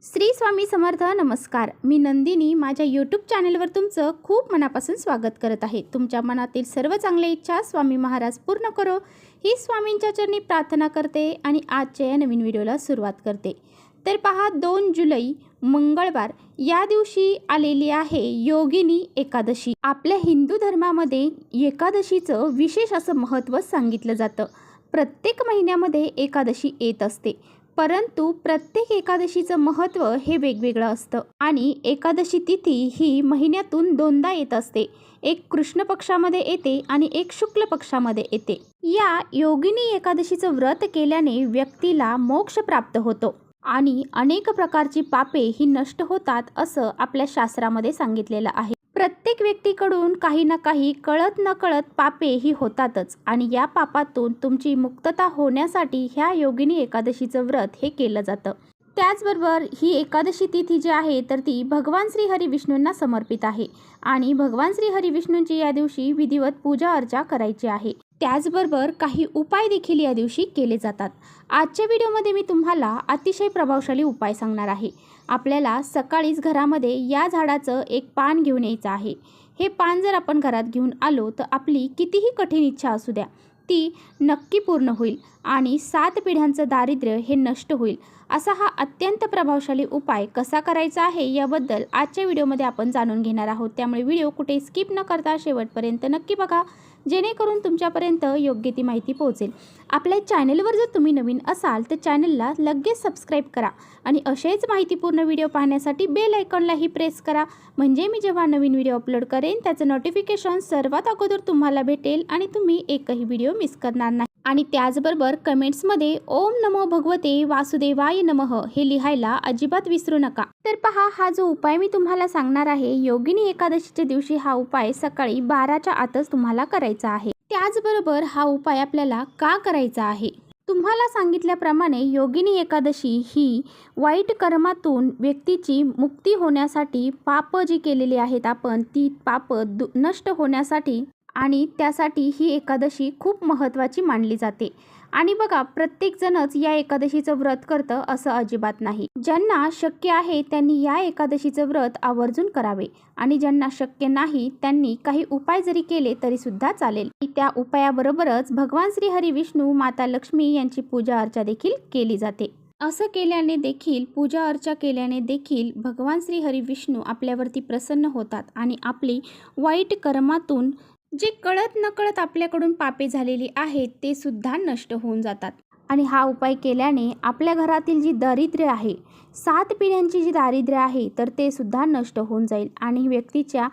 श्री स्वामी समर्थ. नमस्कार. मी नंदिनी माझ्या यूट्यूब चॅनलवर तुमचं खूप मनापासून स्वागत करत आहे. तुमच्या मनातील सर्व चांगल्या इच्छा स्वामी महाराज पूर्ण करो ही स्वामींच्या चरणी प्रार्थना करते आणि आजच्या या नवीन व्हिडिओला सुरुवात करते. तर पहा, 2 जुलै मंगळवार या दिवशी आलेली आहे योगिनी एकादशी. आपल्या हिंदू धर्मामध्ये एकादशीचं विशेष असं महत्त्व सांगितलं जातं. प्रत्येक महिन्यामध्ये एकादशी येत असते, परंतु प्रत्येक एकादशीचं महत्त्व हे वेगवेगळं असतं आणि एकादशी तिथी ही महिन्यातून 2दा येत असते. एक कृष्ण पक्षामध्ये येते आणि एक शुक्ल पक्षामध्ये येते. या योगिनी एकादशीचं व्रत केल्याने व्यक्तीला मोक्ष प्राप्त होतो आणि अनेक प्रकारची पापे ही नष्ट होतात असं आपल्या शास्त्रामध्ये सांगितलेलं आहे. प्रत्येक व्यक्तीकडून काही ना काही कळत नकळत पापे ही होतातच आणि या पापातून तुमची मुक्तता होण्यासाठी ह्या योगिनी एकादशीचं व्रत हे केलं जातं. त्याचबरोबर ही एकादशी तिथी जी आहे तर ती भगवान श्री हरी विष्णूंना समर्पित आहे आणि भगवान श्री हरी विष्णूंची या दिवशी विधिवत पूजा अर्चा करायची आहे. त्याचबरोबर काही उपाय देखील या दिवशी केले जातात. आजच्या व्हिडिओमध्ये मी तुम्हाला अतिशय प्रभावशाली उपाय सांगणार आहे. आपल्याला सकाळीच घरामध्ये या झाडाचं एक पान घेऊन यायचं आहे. हे पान जर आपण घरात घेऊन आलो तर आपली कितीही कठीण इच्छा असू द्या ती नक्की पूर्ण होईल आणि 7 पिढ्यांचं दारिद्र्य हे नष्ट होईल. असा हा अत्यंत प्रभावशाली उपाय कसा करायचा आहे याबद्दल आजच्या व्हिडिओमध्ये आपण जाणून घेणार आहोत. त्यामुळे व्हिडिओ कुठे स्किप न करता शेवटपर्यंत नक्की बघा, जेणेकरून तुमच्यापर्यंत योग्य ती माहिती पोहोचेल. आपल्या चॅनलवर जर तुम्ही नवीन असाल तर चॅनलला लगेच सबस्क्राईब करा आणि असेच माहितीपूर्ण व्हिडिओ पाहण्यासाठी बेल आयकॉनलाही प्रेस करा, म्हणजे मी जेव्हा नवीन व्हिडिओ अपलोड करेन त्याचं नोटिफिकेशन सर्वात अगोदर तुम्हाला भेटेल आणि तुम्ही एकही व्हिडिओ मिस करणार नाही. आणि त्याचबरोबर कमेंट्समध्ये ओम नमो भगवते वासुदेवाय नमः हे लिहायला अजिबात विसरू नका. तर पहा, हा जो उपाय मी तुम्हाला सांगणार आहे योगिनी एकादशीच्या दिवशी हा उपाय सकाळी 12च्या आतच तुम्हाला करायचा आहे. त्याचबरोबर हा उपाय आपल्याला का करायचा आहे? तुम्हाला सांगितल्याप्रमाणे योगिनी एकादशी ही वाईट कर्मातून व्यक्तीची मुक्ती होण्यासाठी, पाप जी केलेली आहेत आपण ती पाप नष्ट होण्यासाठी आणि त्यासाठी ही एकादशी खूप महत्त्वाची मानली जाते. आणि बघा, प्रत्येकजणच या एकादशीचं व्रत करतं असं अजिबात नाही. ज्यांना शक्य आहे त्यांनी या एकादशीचं व्रत आवर्जून करावे आणि ज्यांना शक्य नाही त्यांनी काही उपाय जरी केले तरी सुद्धा चालेल. त्या उपायाबरोबरच भगवान श्री हरी विष्णू, माता लक्ष्मी यांची पूजा अर्चा देखील केली जाते. असं केल्याने देखील, पूजा अर्चा केल्याने देखील भगवान श्री हरी विष्णू आपल्यावरती प्रसन्न होतात आणि आपली वाईट कर्मातून जे कळत नकळत आपल्याकडून पापे झालेली आहेत ते सुद्धा नष्ट होऊन जातात. आणि हा उपाय केल्याने आपल्या घरातील जी दारिद्र्य आहे, 7 पिढ्यांची जी दारिद्र्य आहे तर ते सुद्धा नष्ट होऊन जाईल आणि व्यक्तीच्या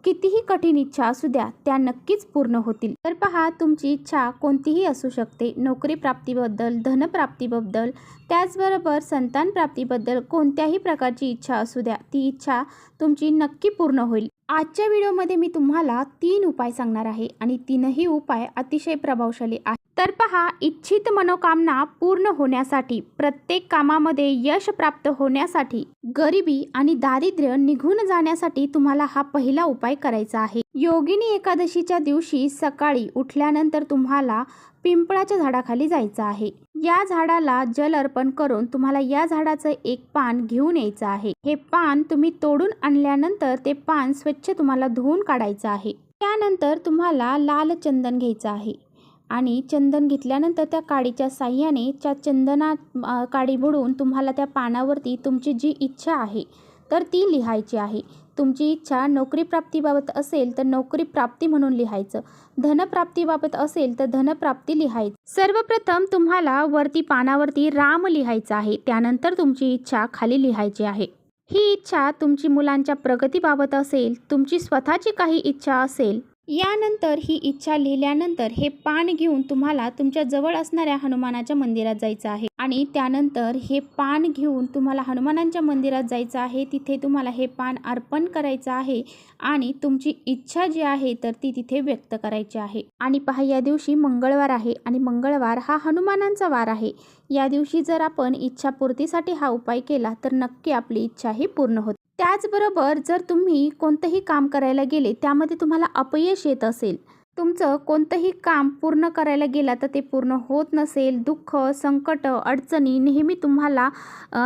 कितीही कठीण इच्छा असू द्या त्या नक्कीच पूर्ण होतील. तर पहा, तुमची इच्छा कोणतीही असू शकते. नोकरी प्राप्तीबद्दल, धनप्राप्तीबद्दल, त्याचबरोबर संतान प्राप्तीबद्दल कोणत्याही प्रकारची इच्छा असू द्या, ती इच्छा तुमची नक्की पूर्ण होईल. आजच्या व्हिडिओमध्ये मी तुम्हाला 3 उपाय सांगणार आहे आणि 3ही उपाय अतिशय प्रभावशाली आहेत. तर पहा, इच्छित मनोकामना पूर्ण होण्यासाठी, प्रत्येक कामामध्ये यश प्राप्त होण्यासाठी, गरिबी आणि दारिद्र्य निघून जाण्यासाठी तुम्हाला हा पहिला उपाय करायचा आहे. योगिनी एकादशीच्या दिवशी सकाळी उठल्यानंतर तुम्हाला पिंपळाच्या झाडाखाली जायचं आहे. या झाडाला जल अर्पण करून तुम्हाला या झाडाचं एक पान घेऊन यायचं आहे. हे पान तुम्ही तोडून आणल्यानंतर ते पान स्वच्छ तुम्हाला धुवून काढायचं आहे. त्यानंतर तुम्हाला लाल चंदन घ्यायचं आहे आणि चंदन घेतल्यानंतर त्या काडीच्या साह्याने त्या चंदनात काडी बुडवून तुम्हाला त्या पानावरती तुमची जी इच्छा आहे तर ती लिहायची आहे. तुमची इच्छा नोकरी प्राप्तीबाबत असेल तर नोकरी प्राप्ती म्हणून लिहायचं, धनप्राप्तीबाबत असेल तर धनप्राप्ती लिहायचं. सर्वप्रथम तुम्हाला वरती पानावरती राम लिहायचं आहे. त्यानंतर तुमची इच्छा खाली लिहायची आहे. ही इच्छा तुमची मुलांच्या प्रगतीबाबत असेल, तुमची स्वतःची काही इच्छा असेल. यानंतर ही इच्छा लिहिल्यानंतर हे पान घेऊन तुम्हाला तुमच्या जवळ असणाऱ्या हनुमानाच्या मंदिरात जायचं आहे आणि त्यानंतर हे पान घेऊन तुम्हाला हनुमानांच्या मंदिरात जायचं आहे. तिथे तुम्हाला हे पान अर्पण करायचं आहे आणि तुमची इच्छा जी आहे तर ती तिथे व्यक्त करायची आहे. आणि पहा, या दिवशी मंगळवार आहे आणि मंगळवार हा हनुमानांचा वार आहे. या दिवशी जर आपण इच्छापूर्तीसाठी हा उपाय केला तर नक्की आपली इच्छा ही पूर्ण होते. त्याचबरोबर जर तुम्ही कोणतंही काम करायला गेले त्यामध्ये तुम्हाला अपयश येत असेल, तुमचं कोणतंही काम पूर्ण करायला गेला तर ते पूर्ण होत नसेल, दुःख, संकट, अडचणी नेहमी तुम्हाला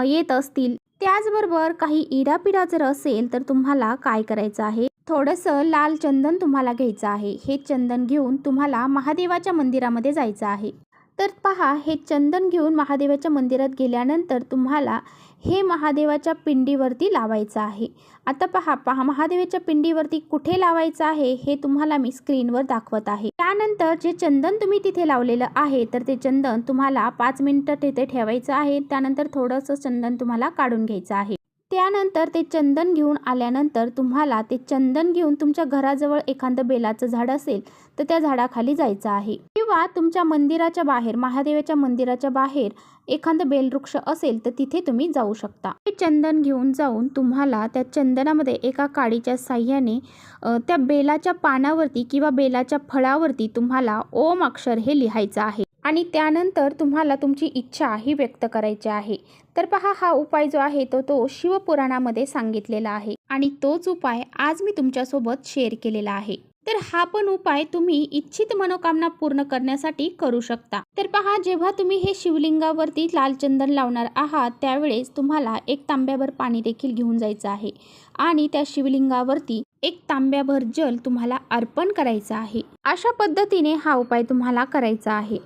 येत असतील, त्याचबरोबर काही इडापिडा जर असेल तर तुम्हाला काय करायचं आहे, थोडंसं लाल चंदन तुम्हाला घ्यायचं आहे. हे चंदन घेऊन तुम्हाला महादेवाच्या मंदिरामध्ये जायचं आहे. तर पहा, हे चंदन घेऊन महादेवाच्या मंदिरात गेल्यानंतर तुम्हाला हे महादेवाच्या पिंडीवरती लावायचं आहे. आता पहा महादेवाच्या पिंडीवरती कुठे लावायचं आहे हे तुम्हाला मी स्क्रीनवर दाखवत आहे. त्यानंतर जे चंदन तुम्ही तिथे लावलेलं आहे तर ते चंदन तुम्हाला 5 मिनिटं तिथे ठेवायचं आहे. त्यानंतर थोडंसं चंदन तुम्हाला काढून घ्यायचं आहे. त्यानंतर ते चंदन घेऊन आल्यानंतर तुम्हाला ते चंदन घेऊन तुमच्या घराजवळ एखादं बेलाचं झाड असेल तर त्या झाडाखाली जायचं आहे, किंवा तुमच्या मंदिराच्या बाहेर, महादेवाच्या मंदिराच्या बाहेर एखादं बेलवृक्ष असेल तर तिथे तुम्ही जाऊ शकता. हे चंदन घेऊन जाऊन तुम्हाला त्या चंदनामध्ये एका काडीच्या साह्याने त्या बेलाच्या पानावरती किंवा बेलाच्या फळावरती तुम्हाला ओम अक्षर हे लिहायचं आहे आणि त्यानंतर तुम्हाला तुमची इच्छा ही व्यक्त करायची आहे. तर पहा, हा उपाय जो आहे तो शिवपुराणामध्ये सांगितलेला आहे आणि तोच उपाय आज मी तुमच्यासोबत शेअर केलेला आहे. तर हा पण उपाय तुम्ही इच्छित मनोकामना पूर्ण करण्यासाठी करू शकता. तर पहा, जेव्हा तुम्ही हे शिवलिंगावरती लाल चंदन लावणार आहात त्यावेळेस तुम्हाला एक तांब्याभर पाणी देखील घेऊन जायचं आहे आणि त्या शिवलिंगावरती एक तांब्याभर जल तुम्हाला अर्पण करायचं आहे. अशा पद्धतीने हा उपाय तुम्हाला करायचा आहे.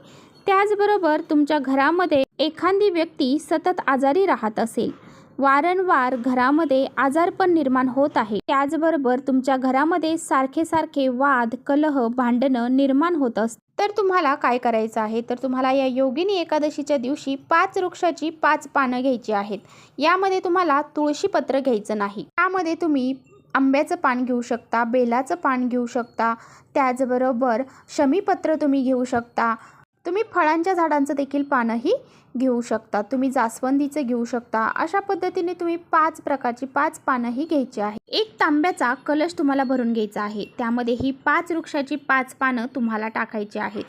त्याचबरोबर तुमच्या घरामध्ये एखादी व्यक्ती सतत आजारी राहत असेल, वारंवार घरामध्ये आजारपण निर्माण होत आहे, त्याचबरोबर तुमच्या घरामध्ये सारखे वाद, कलह, भांडणं निर्माण होत असतात, तर तुम्हाला काय करायचं आहे, तर तुम्हाला या योगिनी एकादशीच्या दिवशी 5 वृक्षाची 5 पानं घ्यायची आहेत. यामध्ये तुम्हाला तुळशीपत्र घ्यायचं नाही. यामध्ये तुम्ही आंब्याचं पान घेऊ शकता, बेलाचं पान घेऊ शकता, त्याचबरोबर शमीपत्र तुम्ही घेऊ शकता. तुम्ही फळांच्या झाडांचं देखील पानंही घेऊ शकता. तुम्ही जास्वंदीचे घेऊ शकता. अशा पद्धतीने तुम्ही 5 प्रकारची 5 पानंही घ्यायची आहे. एक तांब्याचा कलश तुम्हाला भरून घ्यायचा आहे. त्यामध्ये ही 5 वृक्षाची 5 पानं तुम्हाला टाकायची आहेत.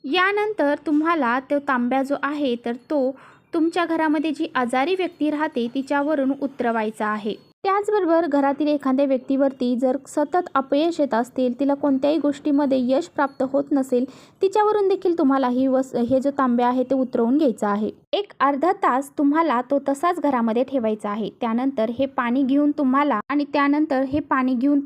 यानंतर तुम्हाला तो तांब्या जो आहे तर तो तुमच्या घरामध्ये जी आजारी व्यक्ती राहते तिच्यावरून उतरवायचा आहे. त्याचबरोबर घरातील एखाद्या व्यक्तीवरती जर सतत अपयश येत असतील, तिला कोणत्याही गोष्टीमध्ये यश प्राप्त होत नसेल, तिच्यावरून देखील तुम्हाला हे जो तांब्या आहे ते उतरवून घ्यायचा आहे. एक अर्धा तास तुम्हाला तो तसाच घरामध्ये ठेवायचा आहे. त्यानंतर हे पाणी घेऊन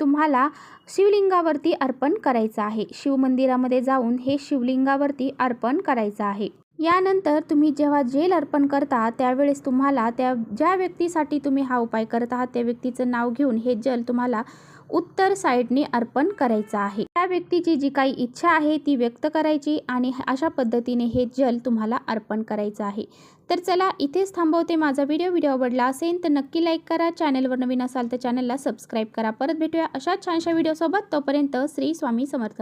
तुम्हाला शिवलिंगावरती अर्पण करायचं आहे. शिवमंदिरामध्ये जाऊन हे शिवलिंगावरती अर्पण करायचं आहे. यानंतर तुम्ही जेव्हा जेल अर्पण करता त्यावेळेस तुम्हाला ज्या व्यक्तीसाठी तुम्ही हा उपाय करत आहात त्या व्यक्तीचं नाव घेऊन हे जल तुम्हाला उत्तर साईडने अर्पण करायचं आहे. त्या व्यक्तीची जी काही इच्छा आहे ती व्यक्त करायची आणि अशा पद्धतीने हे जल तुम्हाला अर्पण करायचं आहे. तर चला, इथेच थांबवते माझा व्हिडिओ आवडला असेल तर नक्की लाईक करा. चॅनलवर नवीन असाल तर चॅनलला सबस्क्राईब करा. परत भेटूया अशा छानशा व्हिडिओसोबत. तोपर्यंत श्री स्वामी समर्थ.